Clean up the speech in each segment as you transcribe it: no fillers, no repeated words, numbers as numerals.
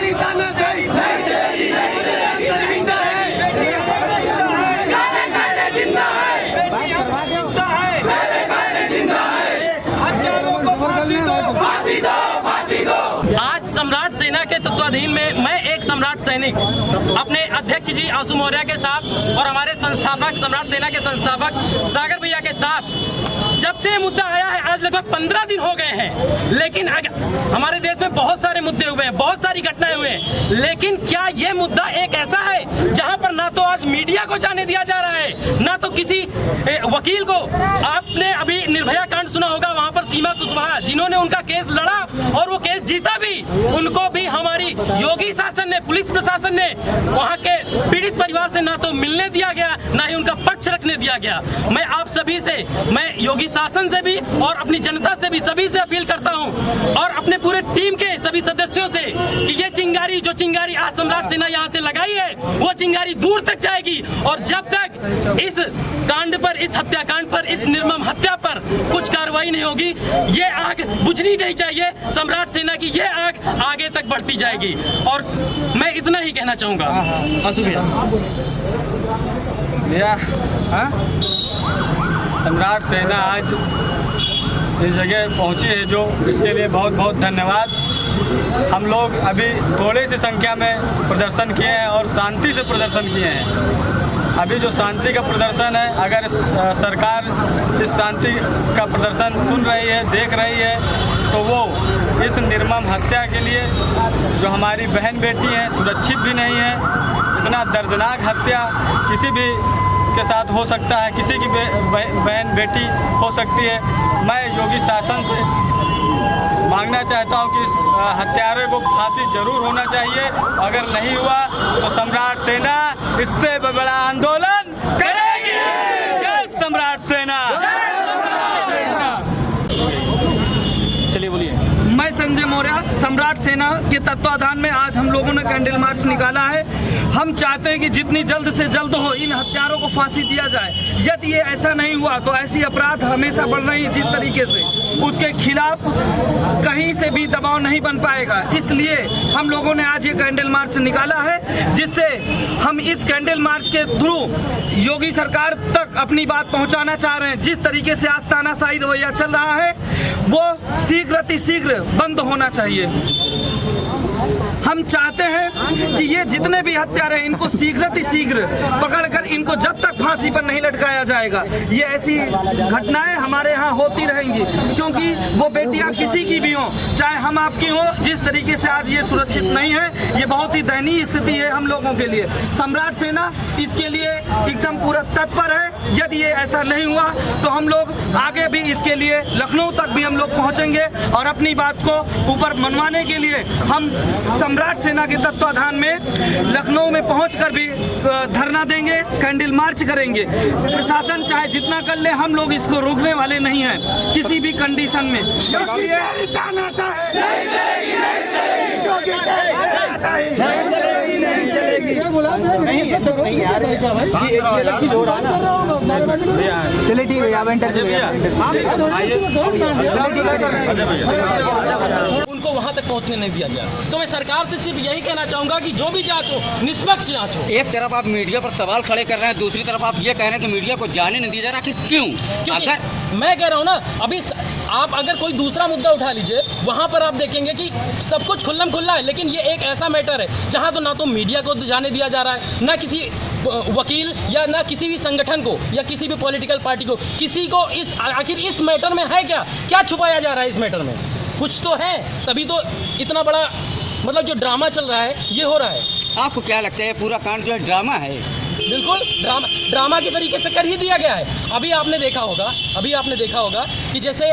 चलेगी तानाशाही, नहीं चलेगी, नहीं चलेगी, नहीं चलेगी। जिंदा है, जिंदा है, हत्यारों को फांसी दो, फांसी दो, फांसी दो। आज सम्राट सेना के तत्वाधीन में मैं एक सम्राट सैनिक अपने अध्यक्ष जी आंसू मौर्य के साथ और हमारे संस्थापक सम्राट सेना के संस्थापक सागर भैया के साथ जब से ये मुद्दा आया है आज लगभग 15 दिन हो गए हैं, लेकिन हमारे देश में बहुत सारे मुद्दे हुए हैं, बहुत सारी घटनाएं हुए हैं, लेकिन क्या ये मुद्दा एक ऐसा है जहां पर ना तो आज मीडिया को जाने दिया जा रहा है, ना तो किसी वकील को। आपने अभी निर्भया कांड सुना होगा, वहां पर सीमा कुशवाहा जिन्होंने उनका केस लड़ा और वो केस जीता भी, उनको भी हमारी योगी शासन ने, पुलिस प्रशासन ने वहां के पीड़ित परिवार से ना तो मिलने दिया गया, ना ही उनका पक्ष रखने दिया गया। मैं आप सभी से, मैं योगी शासन से भी और अपनी जनता से भी, सभी से अपील करता हूं और अपने पूरे टीम के सभी सदस्यों से कि ये चिंगारी, जो चिंगारी आज सम्राट सेना यहां से लगाई है, वो चिंगारी दूर तक जाएगी और जब तक इस कांड पर, इस हत्याकांड पर, इस निर्मम हत्या पर कुछ कार्रवाई नहीं होगी, ये आग बुझनी नहीं चाहिए। सम्राट सेना की ये आग आगे तक बढ़ती जाएगी और मैं इतना ही कहना चाहूंगा। भैया सम्राट सेना आज इस जगह पहुंची है जो, इसके लिए बहुत बहुत धन्यवाद। हम लोग अभी थोड़ी सी संख्या में प्रदर्शन किए हैं और शांति से प्रदर्शन किए हैं। अभी जो शांति का प्रदर्शन है, अगर सरकार इस शांति का प्रदर्शन सुन रही है, देख रही है, तो वो इस निर्मम हत्या के लिए जो हमारी बहन बेटी हैं सुरक्षित भी नहीं है। इतना दर्दनाक हत्या किसी भी के साथ हो सकता है, किसी की बहन बेटी हो सकती है। मैं योगी शासन से मांगना चाहता हूं कि इस हत्यारे को फांसी जरूर होना चाहिए। अगर नहीं हुआ तो सम्राट सेना इससे बड़ा आंदोलन करेगी। जय सम्राट सेना। चलिए बोलिए। मैं संजय मौर्य, सम्राट सेना के तत्वाधान में आज हम लोगों ने कैंडल मार्च निकाला है। हम चाहते हैं कि जितनी जल्द से जल्द हो इन हत्यारों को फांसी दिया जाए। यदि ये ऐसा नहीं हुआ तो ऐसी अपराध हमेशा बढ़ रही है, जिस तरीके से उसके खिलाफ कहीं से भी दबाव नहीं बन पाएगा। इसलिए हम लोगों ने आज ये कैंडल मार्च निकाला है, जिससे हम इस कैंडल मार्च के थ्रू योगी सरकार तक अपनी बात पहुंचाना चाह रहे हैं। जिस तरीके से आज तानाशाही रवैया चल रहा है वो शीघ्र अतिशीघ्र बंद होना चाहिए। हम चाहते हैं कि ये जितने भी हत्यारे हैं इनको शीघ्र पकड़कर इनको जब तक फांसी पर नहीं लटकाया जाएगा, ये ऐसी घटनाएं हमारे यहाँ होती रहेंगी, क्योंकि वो बेटियां किसी की भी हों, चाहे हम आपकी हो। जिस तरीके से आज ये सुरक्षित नहीं है, ये बहुत ही दयनीय स्थिति है हम लोगों के लिए। सम्राट सेना इसके लिए एकदम पूरा तत्पर है। यदि ये ऐसा नहीं हुआ तो हम लोग आगे भी इसके लिए लखनऊ तक भी हम लोग पहुँचेंगे और अपनी बात को ऊपर मनवाने के लिए हम सम्राट सेना के तत्वाधान में लखनऊ में पहुंचकर भी धरना देंगे, कैंडल मार्च करेंगे। प्रशासन चाहे जितना कर ले, हम लोग इसको रोकने वाले नहीं हैं किसी भी कंडीशन में। इसलिए चलिए ठीक है, उनको वहां तक पहुंचने नहीं दिया गया। तो मैं सरकार से सिर्फ यही कहना चाहूंगा कि जो भी जांच हो, निष्पक्ष जांच हो। एक तरफ आप मीडिया पर सवाल खड़े कर रहे हैं, दूसरी तरफ आप ये कह रहे हैं कि मीडिया को जाने नहीं दिया जा रहा, कि क्यों? अगर मैं कह रहा हूँ ना, अभी आप अगर कोई दूसरा मुद्दा उठा लीजिए, वहां पर आप देखेंगे कि सब कुछ खुल्लम खुल्ला है, लेकिन ये एक ऐसा मैटर है जहां तो ना तो मीडिया को जाने दिया जा रहा है, ना किसी वकील या ना किसी भी संगठन को या किसी भी पॉलिटिकल पार्टी को, किसी को इस आखिर इस मैटर में है क्या छुपाया जा रहा है? इस मैटर में कुछ तो है, तभी तो इतना बड़ा मतलब जो ड्रामा चल रहा है ये हो रहा है। आपको क्या लगता है पूरा कांड जो है ड्रामा है? बिल्कुल ड्रामा के तरीके से कर ही दिया गया है। अभी आपने देखा होगा कि जैसे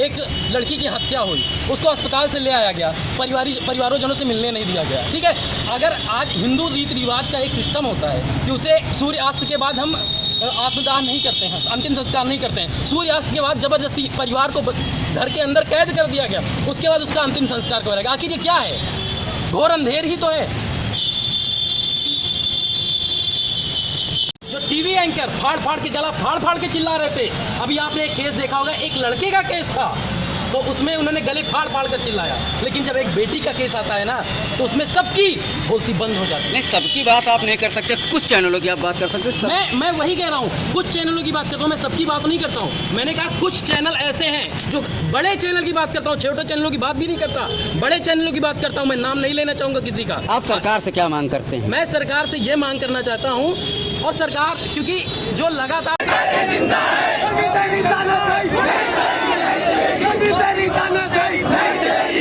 एक लड़की की हत्या हुई, उसको अस्पताल से ले आया गया, परिवारों से मिलने नहीं दिया गया। ठीक है, अगर आज हिंदू रीति रिवाज का एक सिस्टम होता है कि उसे सूर्यास्त के बाद हम आत्मदाह नहीं करते हैं, अंतिम संस्कार नहीं करते हैं। सूर्यास्त के बाद जबरदस्ती परिवार को घर के अंदर कैद कर दिया गया, उसके बाद उसका अंतिम संस्कार करेगा। आखिर ये क्या है? घोर अंधेर ही तो है। जो टीवी एंकर फाड़ फाड़ के गला फाड़ फाड़ के चिल्ला रहे थे, अभी आपने एक केस देखा होगा, एक लड़के का केस था, तो उसमें उन्होंने गले फाड़ फाड़ कर चिल्लाया, लेकिन जब एक बेटी का केस आता है ना तो उसमें सबकी बोलती बंद हो जाती है। नहीं, सबकी बात आप नहीं कर सकते, कुछ चैनलों की आप बात कर सकते। मैं वही कह रहा हूँ, कुछ चैनलों की बात करता हूँ, मैं सबकी बात नहीं करता हूँ। मैंने कहा कुछ चैनल ऐसे हैं जो बड़े चैनल की बात करता हूँ, छोटे चैनलों की बात भी नहीं करता, बड़े चैनलों की बात करता हूँ। मैं नाम नहीं लेना चाहूंगा किसी का। आप सरकार से क्या मांग करते हैं? मैं सरकार से ये मांग करना चाहता हूँ, और सरकार क्योंकि जो लगातार नहीं